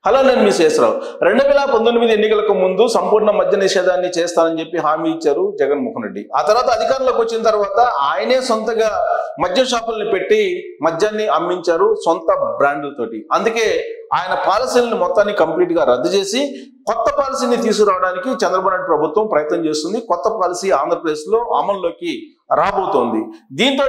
Hello, నేను మీ శేషరావు. 2019 ఎన్నికలకు ముందు సంపూర్ణ మద్య నిషేధాన్ని చేస్తానని చెప్పి హామీ ఇచ్చారు జగన్మోహన్ రెడ్డి. ఆ తర్వాత అధికారంలోకి వచ్చిన తర్వాత ఆయనే సొంతగా మద్యం షాపుల్ని పెట్టి మద్యాన్ని అమ్మించారు సొంత బ్రాండ్లతోటి. అందుకే ఆయన పాలసీలను మొత్తాన్ని కంప్లీట్ గా రద్దు చేసి కొత్త పాలసీని తీసుకురావడానికి చంద్రబాబు నాయుడు ప్రభుత్వం ప్రయత్నం చేస్తుంది. కొత్త పాలసీ ఆంధ్రప్రదేశ్ లో అమల్లోకి రాబోతోంది. దీంతో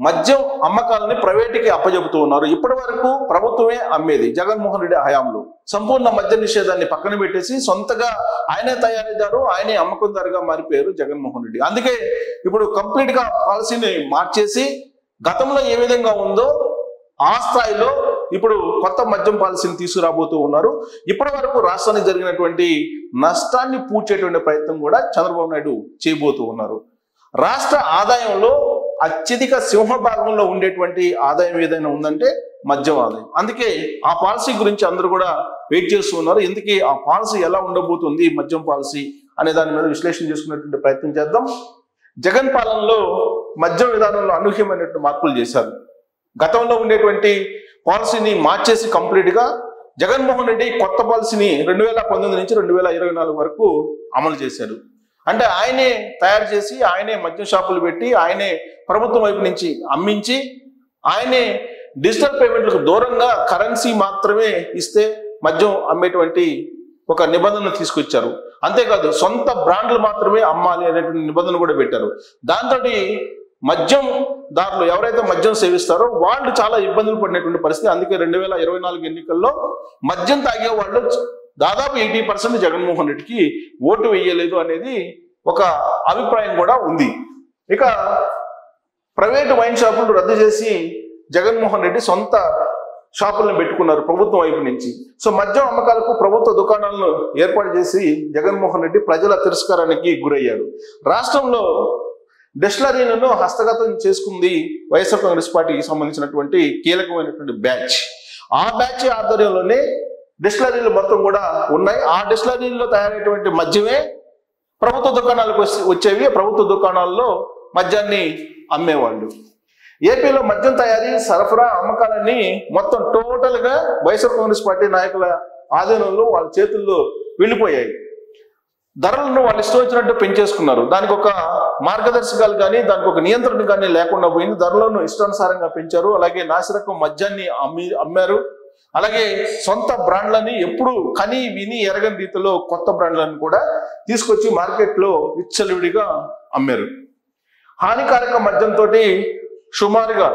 మద్యం అమ్మకాలని ప్రైవేట్కి అప్పజెపుతూ ఉన్నారు. ఇప్పటి వరకు ప్రభుత్వమే అమ్మేది. జగన్మోహన్ రెడ్డి హయాంలో సంపూర్ణ మద్య నిషేధాన్ని పక్కన పెట్టేసి సొంతగా ఆయనే తయారీదారు, ఆయనే అమ్మకందారుగా మారిపోయారు జగన్మోహన్ రెడ్డి. అందుకే ఇప్పుడు కంప్లీట్ గా పాలసీని మార్చేసి గతంలో ఏ విధంగా ఉందో ఆ స్థాయిలో ఇప్పుడు కొత్త మద్యం పాలసీని తీసుకురాబోతూ ఉన్నారు. ఇప్పటి వరకు రాష్ట్రానికి జరిగినటువంటి నష్టాన్ని పూడ్చేటువంటి ప్రయత్నం కూడా చంద్రబాబు నాయుడు చేయబోతూ ఉన్నారు. రాష్ట్ర ఆదాయంలో అత్యధిక సింహభాగంలో ఉండేటువంటి ఆదాయం ఏదైనా ఉందంటే మద్యం ఆదాయం. అందుకే ఆ పాలసీ గురించి అందరూ కూడా వెయిట్ చేస్తూ ఉన్నారు. ఎందుకే ఆ పాలసీ ఎలా ఉండబోతుంది, మద్యం పాలసీ అనే దాని మీద విశ్లేషణ చేసుకునేటువంటి ప్రయత్నం చేద్దాం. జగన్ పాలనలో మద్యం విధానంలో అనూహ్యమైనటువంటి మార్పులు చేశారు. గతంలో ఉండేటువంటి పాలసీని మార్చేసి కంప్లీట్ గా జగన్మోహన్ రెడ్డి కొత్త పాలసీని 2019 నుంచి 2024 వరకు అమలు చేశారు. అంటే ఆయనే తయారు చేసి ఆయనే మద్యం షాపులు పెట్టి ఆయనే ప్రభుత్వం వైపు నుంచి అమ్మించి ఆయనే డిజిటల్ పేమెంట్లకు దూరంగా కరెన్సీ మాత్రమే ఇస్తే మద్యం అమ్మేటువంటి ఒక నిబంధన తీసుకొచ్చారు. అంతేకాదు సొంత బ్రాండ్లు మాత్రమే అమ్మాలి అనేటువంటి నిబంధన కూడా పెట్టారు. దాంతో మద్యం దారులు ఎవరైతే మద్యం సేవిస్తారో వాళ్ళు చాలా ఇబ్బందులు పడినటువంటి పరిస్థితి. అందుకే 2024 ఎన్నికల్లో మద్యం తాగే వాళ్ళు దాదాపు 80% జగన్మోహన్ రెడ్డికి ఓటు వేయలేదు అనేది ఒక అభిప్రాయం కూడా ఉంది. ఇక ప్రైవేటు వైన్ షాపులు రద్దు చేసి జగన్మోహన్ రెడ్డి సొంత షాపులను పెట్టుకున్నారు ప్రభుత్వం వైపు నుంచి. సో మద్యం అమ్మకాలకు ప్రభుత్వ దుకాణాలను ఏర్పాటు చేసి జగన్మోహన్ రెడ్డి ప్రజల తిరస్కారానికి గురయ్యారు. రాష్ట్రంలో డిస్టిలరీలను హస్తగతం చేసుకుంది వైఎస్ఆర్ కాంగ్రెస్ పార్టీకి సంబంధించినటువంటి కీలకమైనటువంటి బ్యాచ్. ఆ బ్యాచ్ ఆధ్వర్యంలోనే డిస్టిలరీలు మొత్తం కూడా ఉన్నాయి. ఆ డిస్టిలరీల్లో తయారైనటువంటి మద్యమే ప్రభుత్వ దుకాణాలకు వచ్చేవి. ప్రభుత్వ దుకాణాల్లో మద్యాన్ని అమ్మేవాళ్ళు. ఏపీలో మద్యం తయారీ, సరఫరా, అమ్మకాలన్నీ మొత్తం టోటల్ గా వైఎస్ఆర్ కాంగ్రెస్ పార్టీ నాయకుల ఆధీనంలో వాళ్ళ చేతుల్లో వెళ్ళిపోయాయి. ధరలను వాళ్ళు ఇష్టం వచ్చినట్టు పెంచేసుకున్నారు. దానికి ఒక మార్గదర్శకాలు కానీ దానికి ఒక నియంత్రణ కానీ లేకుండా పోయింది. ధరలను ఇష్టానుసారంగా పెంచారు. అలాగే నాసిరకం మద్యాన్ని అమ్మారు. అలాగే సొంత బ్రాండ్లని ఎప్పుడు కని విని ఎరగని రీతిలో కొత్త బ్రాండ్లను కూడా తీసుకొచ్చి మార్కెట్లో విచ్చలవిడిగా అమ్మారు. హానికారక మద్యంతో సుమారుగా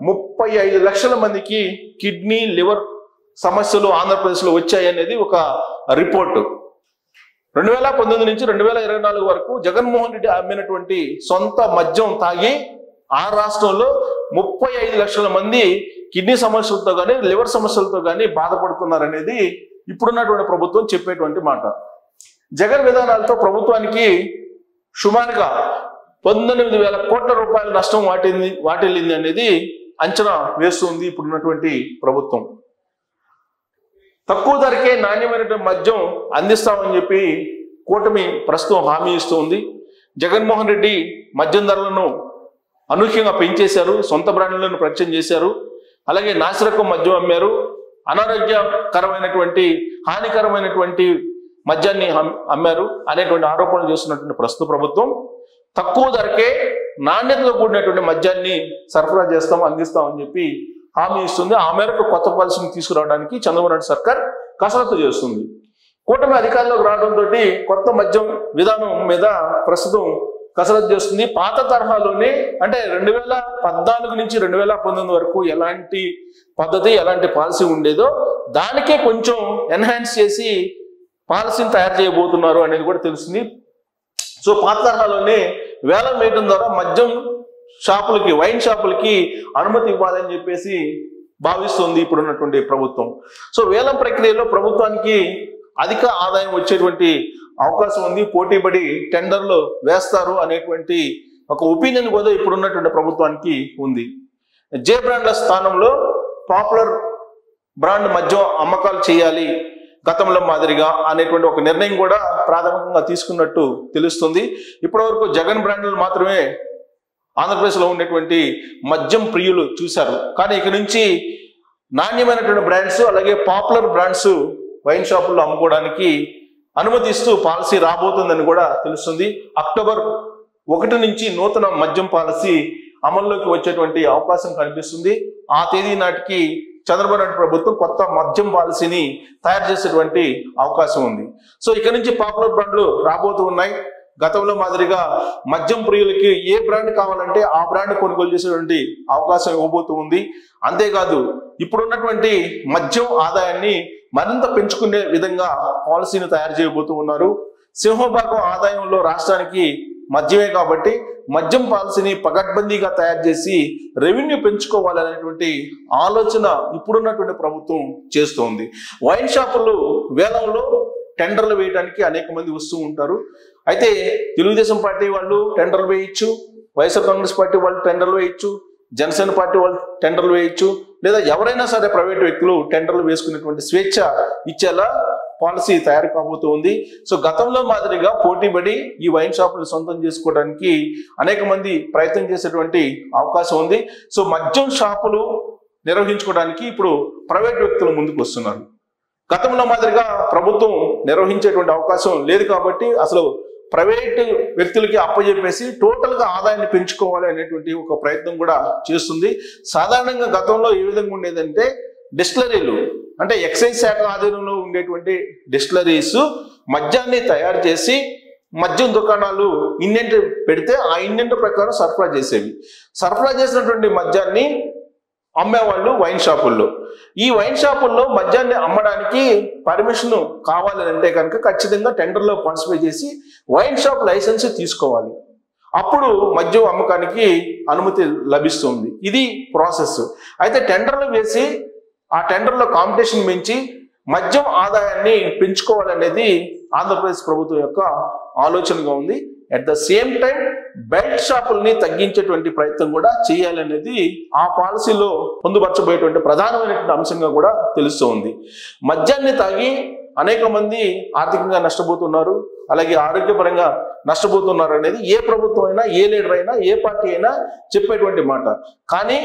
35 లక్షల మందికి కిడ్నీ, లివర్ సమస్యలు ఆంధ్రప్రదేశ్లో వచ్చాయి అనేది ఒక రిపోర్టు. 2019 నుంచి 2024 వరకు జగన్మోహన్ రెడ్డి అమ్మినటువంటి సొంత మద్యం తాగి ఆ రాష్ట్రంలో 35 లక్షల మంది కిడ్నీ సమస్యలతో కానీ లివర్ సమస్యలతో కానీ బాధపడుతున్నారనేది ఇప్పుడున్నటువంటి ప్రభుత్వం చెప్పేటువంటి మాట. జగన్ విధానాలతో ప్రభుత్వానికి సుమారుగా 19,000 కోట్ల రూపాయల నష్టం వాటిల్లింది అనేది అంచనా వేస్తుంది ఇప్పుడున్నటువంటి ప్రభుత్వం. తక్కువ ధరకే నాణ్యమైనటువంటి మద్యం అందిస్తామని చెప్పి కూటమి ప్రస్తుతం హామీ ఇస్తూ ఉంది. జగన్మోహన్ రెడ్డి మద్యం ధరలను అనూహ్యంగా పెంచేశారు. సొంత బ్రాండ్లను పరిచయం చేశారు. అలాగే నాసిరకం మద్యం అమ్మారు. అనారోగ్యకరమైనటువంటి హానికరమైనటువంటి మద్యాన్ని అమ్మారు అనేటువంటి ఆరోపణలు చేస్తున్నటువంటి ప్రస్తుత ప్రభుత్వం తక్కువ ధరకే నాణ్యతతో కూడినటువంటి మద్యాన్ని సరఫరా చేస్తాం, అందిస్తామని చెప్పి హామీ ఇస్తుంది. ఆ మేరకు కొత్త పాలసీని తీసుకురావడానికి చంద్రబాబు నాయుడు సర్కార్ కసరత్తు చేస్తుంది. కూటమి అధికారంలోకి రావడంతో కొత్త మద్యం విధానం మీద ప్రస్తుతం కసరత్తు చేస్తుంది. పాత తరహాలోనే అంటే 2014 నుంచి 2019 వరకు ఎలాంటి పద్ధతి, ఎలాంటి పాలసీ ఉండేదో దానికే కొంచెం ఎన్హాన్స్ చేసి పాలసీని తయారు చేయబోతున్నారు అనేది కూడా తెలుస్తుంది. సో పాత తరహాలోనే వేలం వేయడం ద్వారా మద్యం షాపులకి, వైన్ షాపులకి అనుమతి ఇవ్వాలని చెప్పేసి భావిస్తుంది ఇప్పుడున్నటువంటి ప్రభుత్వం. సో వేలం ప్రక్రియలో ప్రభుత్వానికి అధిక ఆదాయం వచ్చేటువంటి అవకాశం ఉంది. పోటీపడి టెండర్లు వేస్తారు అనేటువంటి ఒక ఒపీనియన్ కూడా ఇప్పుడున్నటువంటి ప్రభుత్వానికి ఉంది. జే బ్రాండ్ల స్థానంలో పాపులర్ బ్రాండ్ మద్యం అమ్మకాలు చేయాలి గతంలో మాదిరిగా అనేటువంటి ఒక నిర్ణయం కూడా ప్రాథమికంగా తీసుకున్నట్టు తెలుస్తుంది. ఇప్పటివరకు జగన్ బ్రాండ్లు మాత్రమే ఆంధ్రప్రదేశ్లో ఉండేటువంటి మద్యం ప్రియులు చూశారు. కానీ ఇక నుంచి నాణ్యమైనటువంటి బ్రాండ్స్ అలాగే పాపులర్ బ్రాండ్స్ వైన్ షాపుల్లో అమ్ముకోవడానికి అనుమతిస్తూ పాలసీ రాబోతుందని కూడా తెలుస్తుంది. అక్టోబర్ 1 నుంచి నూతన మద్యం పాలసీ అమల్లోకి వచ్చేటువంటి అవకాశం కనిపిస్తుంది. ఆ తేదీ నాటికి చంద్రబాబు నాయుడు ప్రభుత్వం కొత్త మద్యం పాలసీని తయారు చేసేటువంటి అవకాశం ఉంది. సో ఇక నుంచి పాపులర్ బ్రాండ్లు రాబోతూ ఉన్నాయి. గతంలో మాదిరిగా మద్యం ప్రియులకి ఏ బ్రాండ్ కావాలంటే ఆ బ్రాండ్ కొనుగోలు చేసేటువంటి అవకాశం ఇవ్వబోతూ ఉంది. అంతేకాదు ఇప్పుడున్నటువంటి మద్యం ఆదాయాన్ని మరింత పెంచుకునే విధంగా పాలసీని తయారు చేయబోతూ ఉన్నారు. సింహభాగం ఆదాయంలో రాష్ట్రానికి మద్యమే కాబట్టి మద్యం పాలసీని పకడ్బందీగా తయారు చేసి రెవెన్యూ పెంచుకోవాలనేటువంటి ఆలోచన ఇప్పుడున్నటువంటి ప్రభుత్వం చేస్తోంది. వైన్ షాపులు వేలంలో టెండర్లు వేయడానికి అనేక మంది వస్తూ ఉంటారు. అయితే తెలుగుదేశం పార్టీ వాళ్ళు టెండర్లు వేయచ్చు, వైఎస్ఆర్ కాంగ్రెస్ పార్టీ వాళ్ళు టెండర్లు వేయచ్చు, జనసేన పార్టీ వాళ్ళు టెండర్లు వేయచ్చు, లేదా ఎవరైనా సరే ప్రైవేట్ వ్యక్తులు టెండర్లు వేసుకునేటువంటి స్వేచ్ఛ ఇచ్చేలా పాలసీ తయారు కాబోతూ ఉంది. సో గతంలో మాదిరిగా పోటీపడి ఈ వైన్ షాపులు సొంతం చేసుకోవడానికి అనేక మంది ప్రయత్నం చేసేటువంటి అవకాశం ఉంది. సో మద్యం షాపులు నిర్వహించుకోవడానికి ఇప్పుడు ప్రైవేట్ వ్యక్తులు ముందుకు వస్తున్నారు. గతంలో మాదిరిగా ప్రభుత్వం నిర్వహించేటువంటి అవకాశం లేదు కాబట్టి అసలు ప్రైవేట్ వ్యక్తులకి అప్పచెప్పేసి టోటల్ గా ఆదాయాన్ని పెంచుకోవాలి అనేటువంటి ఒక ప్రయత్నం కూడా చేస్తుంది. సాధారణంగా గతంలో ఏ విధంగా ఉండేదంటే డిస్టిలరీలు అంటే ఎక్సైజ్ శాఖ ఆధీనంలో ఉండేటువంటి డిస్టిలరీస్ మద్యాన్ని తయారు చేసి మద్యం దుకాణాలు ఇన్నెంట్ పెడితే ఆ ఇన్నెంట్ ప్రకారం సరఫరా చేసేవి. సరఫరా చేసినటువంటి మద్యాన్ని అమ్మేవాళ్ళు వైన్ షాపుల్లో. ఈ వైన్ షాపుల్లో మద్యాన్ని అమ్మడానికి పర్మిషన్ కావాలని అంటే కనుక ఖచ్చితంగా టెండర్లో పార్టిసిపేట్ చేసి వైన్ షాప్ లైసెన్స్ తీసుకోవాలి. అప్పుడు మద్యం అమ్మకానికి అనుమతి లభిస్తుంది. ఇది ప్రాసెస్. అయితే టెండర్లు వేసి ఆ టెండర్లో కాంపిటీషన్ పెంచి మద్యం ఆదాయాన్ని పెంచుకోవాలనేది ఆంధ్రప్రదేశ్ ప్రభుత్వం యొక్క ఆలోచనగా ఉంది. At the same time belt షాపుల్ని తగ్గించేటువంటి ప్రయత్నం కూడా చేయాలనేది ఆ పాలసీలో పొందుపరచబోయేటువంటి ప్రధానమైనటువంటి అంశంగా కూడా తెలుస్తూ ఉంది. మద్యాన్ని తాగి అనేక మంది ఆర్థికంగా నష్టపోతున్నారు, అలాగే ఆరోగ్యపరంగా నష్టపోతున్నారు అనేది ఏ ప్రభుత్వం అయినా, ఏ లీడర్ అయినా, ఏ పార్టీ అయినా చెప్పేటువంటి మాట. కానీ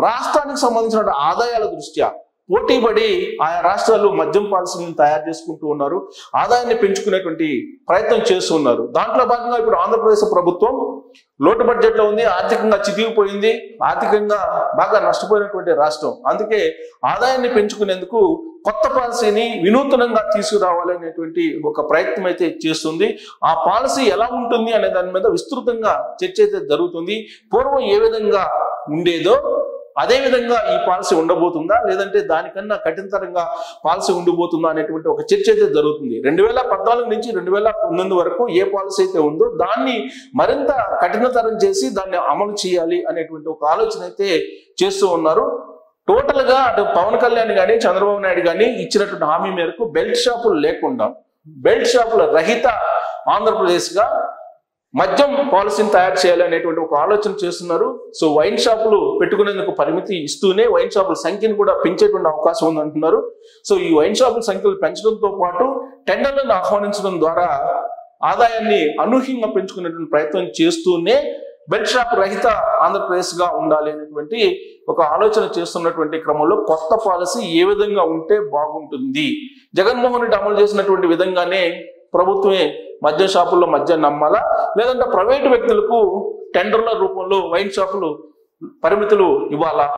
రాష్ట్రానికి సంబంధించిన ఆదాయాల దృష్ట్యా పోటీపడి ఆయా రాష్ట్రాలు మద్యం పాలసీని తయారు చేసుకుంటూ ఉన్నారు, ఆదాయాన్ని పెంచుకునేటువంటి ప్రయత్నం చేస్తూ ఉన్నారు. దాంట్లో భాగంగా ఇప్పుడు ఆంధ్రప్రదేశ్ ప్రభుత్వం లోటు బడ్జెట్లో ఉంది, ఆర్థికంగా చితికిపోయింది, ఆర్థికంగా బాగా నష్టపోయినటువంటి రాష్ట్రం. అందుకే ఆదాయాన్ని పెంచుకునేందుకు కొత్త పాలసీని వినూత్నంగా తీసుకురావాలనేటువంటి ఒక ప్రయత్నం అయితే చేస్తుంది. ఆ పాలసీ ఎలా ఉంటుంది అనే దాని మీద విస్తృతంగా చర్చ అయితే జరుగుతుంది. పూర్వం ఏ విధంగా ఉండేదో అదే విధంగా ఈ పాలసీ ఉండబోతుందా, లేదంటే దానికన్నా కఠినతరంగా పాలసీ ఉండిపోతుందా అనేటువంటి ఒక చర్చ అయితే జరుగుతుంది. 2014 నుంచి 2019 వరకు ఏ పాలసీ అయితే ఉందో దాన్ని మరింత కఠినతరం చేసి దాన్ని అమలు చేయాలి అనేటువంటి ఒక ఆలోచన అయితే చేస్తూ ఉన్నారు. టోటల్ గా అటు పవన్ కళ్యాణ్ కానీ చంద్రబాబు నాయుడు కానీ ఇచ్చినటువంటి హామీ మేరకు బెల్ట్ షాపులు లేకుండా బెల్ట్ షాపుల రహిత ఆంధ్రప్రదేశ్ గా మద్యం పాలసీని తయారు చేయాలి అనేటువంటి ఒక ఆలోచన చేస్తున్నారు. సో వైన్ షాపులు పెట్టుకునేందుకు పరిమితి ఇస్తూనే వైన్ షాపుల సంఖ్యను కూడా పెంచేటువంటి అవకాశం ఉందంటున్నారు. సో ఈ వైన్ షాపుల సంఖ్యలు పెంచడంతో పాటు టెండర్లను ఆహ్వానించడం ద్వారా ఆదాయాన్ని అనూహ్యంగా పెంచుకునేటువంటి ప్రయత్నం చేస్తూనే బెల్ట్ షాప్ రహిత ఆంధ్రప్రదేశ్ గా ఉండాలి అనేటువంటి ఒక ఆలోచన చేస్తున్నటువంటి క్రమంలో కొత్త పాలసీ ఏ విధంగా ఉంటే బాగుంటుంది, జగన్మోహన్ రెడ్డి అమలు చేసినటువంటి విధంగానే ప్రభుత్వమే మద్యం షాపుల్లో మద్యాన్ని అమ్మాలా, లేదంటే ప్రైవేటు వ్యక్తులకు టెండర్ల రూపంలో వైన్ షాపులు పరిమితులు ఇవ్వాలా?